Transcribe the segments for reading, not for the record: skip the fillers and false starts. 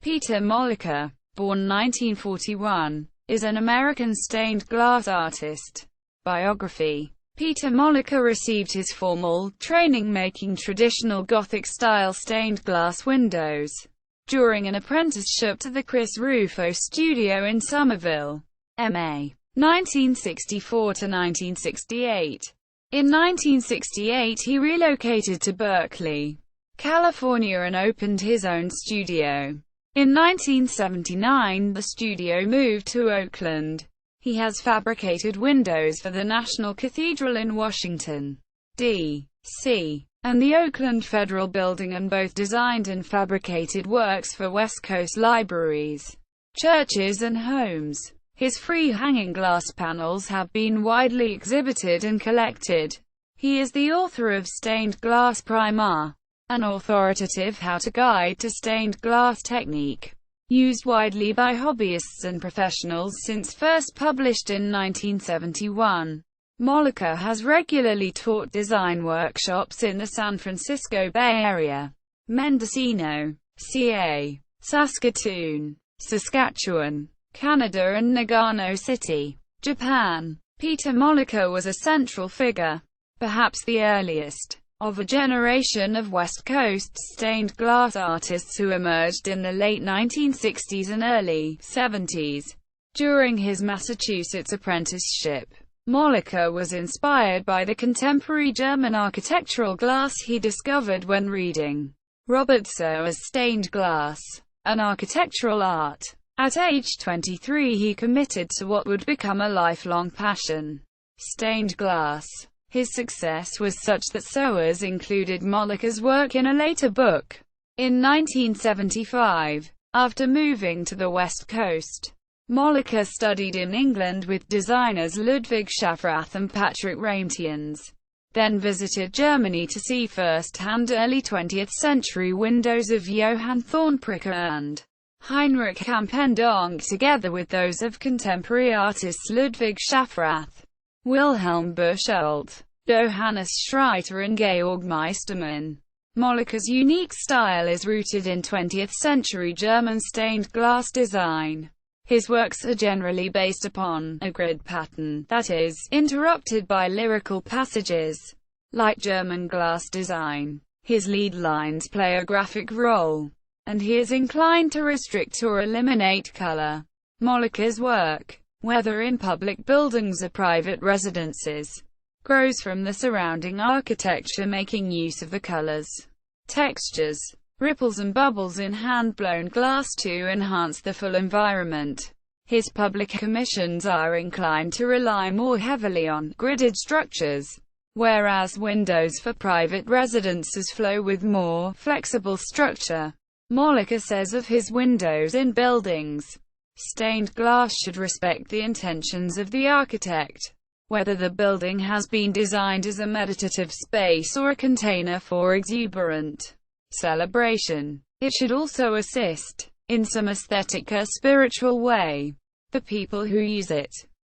Peter Mollica, born 1941, is an American stained glass artist. Biography. Peter Mollica received his formal training making traditional Gothic-style stained glass windows during an apprenticeship to the Chris Rufo studio in Somerville, MA. 1964 to 1968. In 1968 he relocated to Berkeley, California and opened his own studio. In 1979 the studio moved to Oakland. He has fabricated windows for the National Cathedral in Washington, D.C., and the Oakland Federal Building, and both designed and fabricated works for West Coast libraries, churches and homes. His free-hanging glass panels have been widely exhibited and collected. He is the author of Stained Glass Primer, an authoritative how-to guide to stained glass technique, used widely by hobbyists and professionals since first published in 1971. Mollica has regularly taught design workshops in the San Francisco Bay Area, Mendocino, CA, Saskatoon, Saskatchewan, Canada and Nagano City, Japan. Peter Mollica was a central figure, perhaps the earliest, of a generation of West Coast stained glass artists who emerged in the late 1960s and early 70s. During his Massachusetts apprenticeship, Mollica was inspired by the contemporary German architectural glass he discovered when reading Robert Sower's Stained Glass, an Architectural Art. At age 23 he committed to what would become a lifelong passion: stained glass. His success was such that Sower's included Mollica's work in a later book. In 1975, after moving to the West Coast, Mollica studied in England with designers Ludwig Schaffrath and Patrick Raemtiens, then visited Germany to see firsthand early 20th century windows of Johann Thornpricker and Heinrich Campendonck together with those of contemporary artists Ludwig Schaffrath, Wilhelm Buchholz, Johannes Schreiter and Georg Meistermann. Mollica's unique style is rooted in 20th century German stained glass design. His works are generally based upon a grid pattern, that is, interrupted by lyrical passages. Like German glass design, his lead lines play a graphic role, and he is inclined to restrict or eliminate color. Mollica's work, whether in public buildings or private residences, grows from the surrounding architecture, making use of the colors, textures, ripples and bubbles in hand-blown glass to enhance the full environment. His public commissions are inclined to rely more heavily on gridded structures, whereas windows for private residences flow with more flexible structure. Mollica says of his windows in buildings, stained glass should respect the intentions of the architect. Whether the building has been designed as a meditative space or a container for exuberant celebration, it should also assist, in some aesthetic or spiritual way, the people who use it.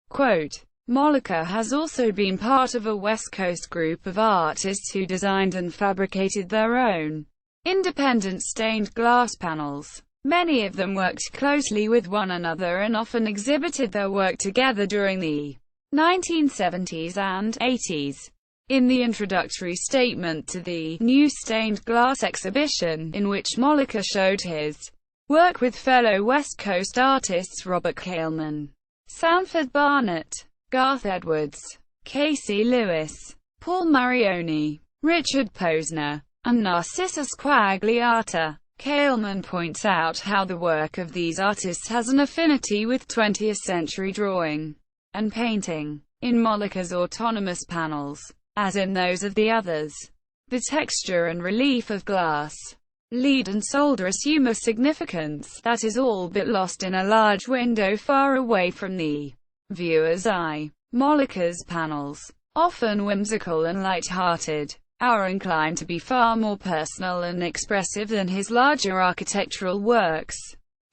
Quote, Mollica has also been part of a West Coast group of artists who designed and fabricated their own independent stained glass panels. Many of them worked closely with one another and often exhibited their work together during the 1970s and 80s. In the introductory statement to the new stained glass exhibition, in which Mollica showed his work with fellow West Coast artists Robert Kailman, Sanford Barnett, Garth Edwards, Casey Lewis, Paul Marioni, Richard Posner, and Narcissa Squagliata, Kailman points out how the work of these artists has an affinity with 20th century drawing and painting. In Mollica's autonomous panels, as in those of the others, the texture and relief of glass, lead and solder assume a significance that is all but lost in a large window far away from the viewer's eye. Mollica's panels, often whimsical and light-hearted, are inclined to be far more personal and expressive than his larger architectural works.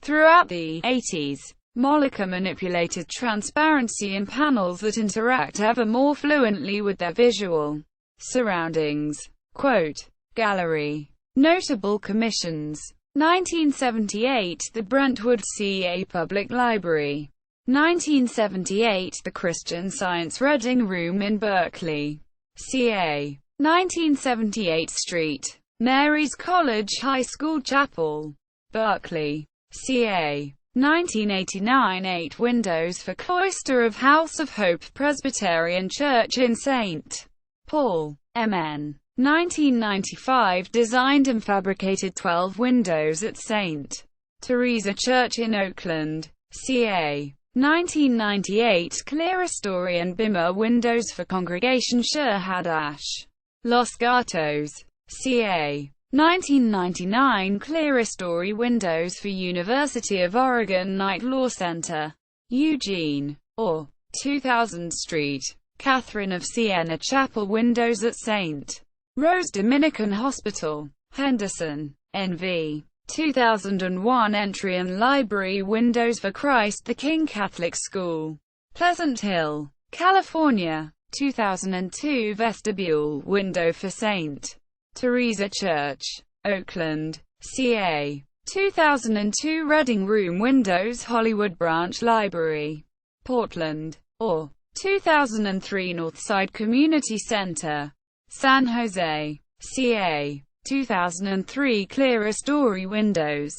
Throughout the 80s, Mollica manipulated transparency in panels that interact ever more fluently with their visual surroundings. Quote, gallery. Notable commissions. 1978 – The Brentwood CA Public Library. 1978 – The Christian Science Reading Room in Berkeley, CA. 1978 St. Mary's College High School Chapel, Berkeley, CA. 1989 – 8 windows for cloister of House of Hope Presbyterian Church in St. Paul, MN. 1995 – Designed and fabricated 12 windows at St. Teresa Church in Oakland, CA. 1998 – Clerestory and Bimmer windows for Congregation Shur Hadash, Los Gatos, CA. 1999 – Clerestory windows for University of Oregon Knight Law Center, Eugene, or 2000 St. Catherine of Siena Chapel windows at St. Rose Dominican Hospital, Henderson, NV. 2001 Entry and Library windows for Christ the King Catholic School, Pleasant Hill, California. 2002 Vestibule window for St. Teresa Church, Oakland, CA. 2002 Reading Room windows Hollywood Branch Library, Portland, or 2003 Northside Community Center, San Jose, CA. 2003 Clerestory windows,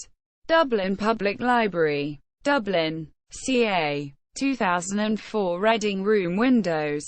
Dublin Public Library, Dublin, CA. 2004 Reading Room windows,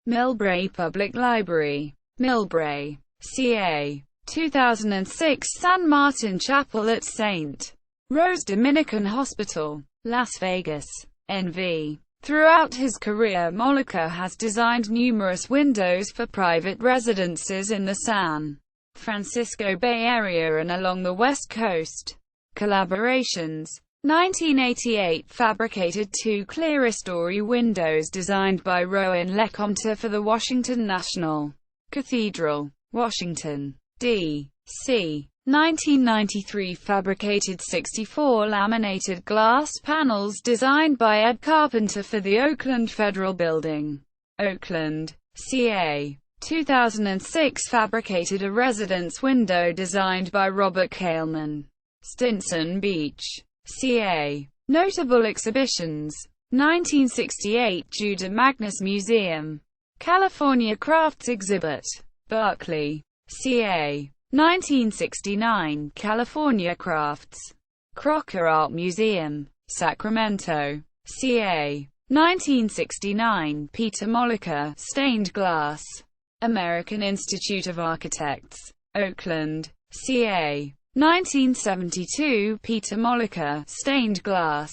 Millbrae Public Library, Millbrae, CA. 2006 San Martin Chapel at St. Rose Dominican Hospital, Las Vegas, NV. Throughout his career, Mollica has designed numerous windows for private residences in the San Francisco Bay Area and along the West Coast. Collaborations. 1988 fabricated 2 clerestory windows designed by Rowan Lecomte for the Washington National Cathedral, Washington, D.C. 1993 fabricated 64 laminated glass panels designed by Ed Carpenter for the Oakland Federal Building, Oakland, CA. 2006 fabricated a residence window designed by Robert Kailman, Stinson Beach, CA. Notable exhibitions. 1968 Judah Magnus Museum, California Crafts Exhibit, Berkeley, CA. 1969 California Crafts, Crocker Art Museum, Sacramento, CA. 1969 Peter Mollica, Stained Glass, American Institute of Architects, Oakland, CA. 1972 Peter Mollica, Stained Glass,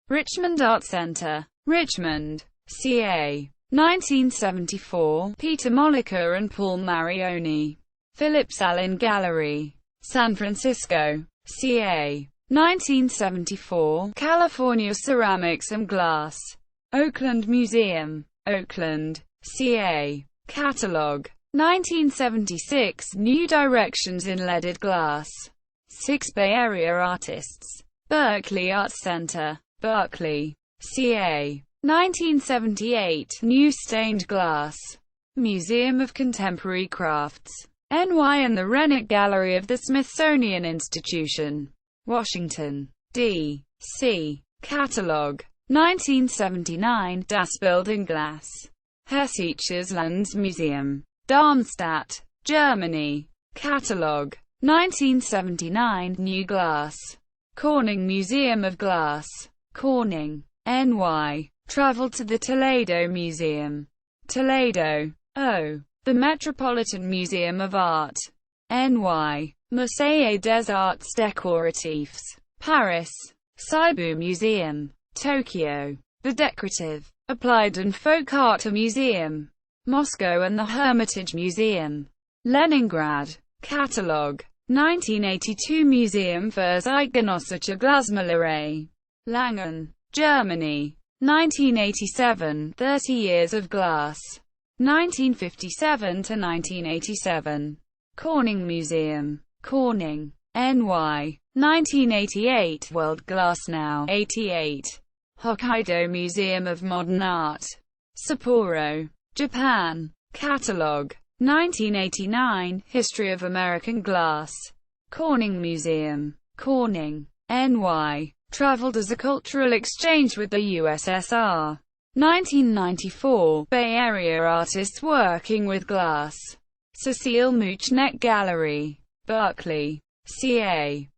Richmond Art Center, Richmond, CA. 1974 Peter Mollica and Paul Marioni, Phillips Allen Gallery, San Francisco, CA. 1974 California Ceramics and Glass, Oakland Museum, Oakland, CA. Catalog. 1976 New Directions in Leaded Glass, 6 Bay Area Artists, Berkeley Arts Center, Berkeley, CA. 1978 New Stained Glass, Museum of Contemporary Crafts, NY and the Renwick Gallery of the Smithsonian Institution, Washington, D.C. Catalog. 1979 Das Building Glass, Hessisches Landsmuseum, Darmstadt, Germany. Catalog. 1979 New Glass, Corning Museum of Glass, Corning, NY. Travel to the Toledo Museum, Toledo. The Metropolitan Museum of Art, NY. Musée des Arts Décoratifs, Paris. Seibu Museum, Tokyo. The Decorative, Applied and Folk Art Museum, Moscow and the Hermitage Museum, Leningrad. Catalog. 1982 Museum für Zeitgenössische Glasmalerei, Langen, Germany. 1987 30 Years of Glass, 1957 to 1987. Corning Museum, Corning, NY. 1988 World Glass Now, 88. Hokkaido Museum of Modern Art, Sapporo, Japan. Catalog. 1989 History of American Glass, Corning Museum, Corning, NY. Traveled as a cultural exchange with the USSR. 1994, Bay Area artists working with glass. Cecile Mouchnet Gallery, Berkeley, CA.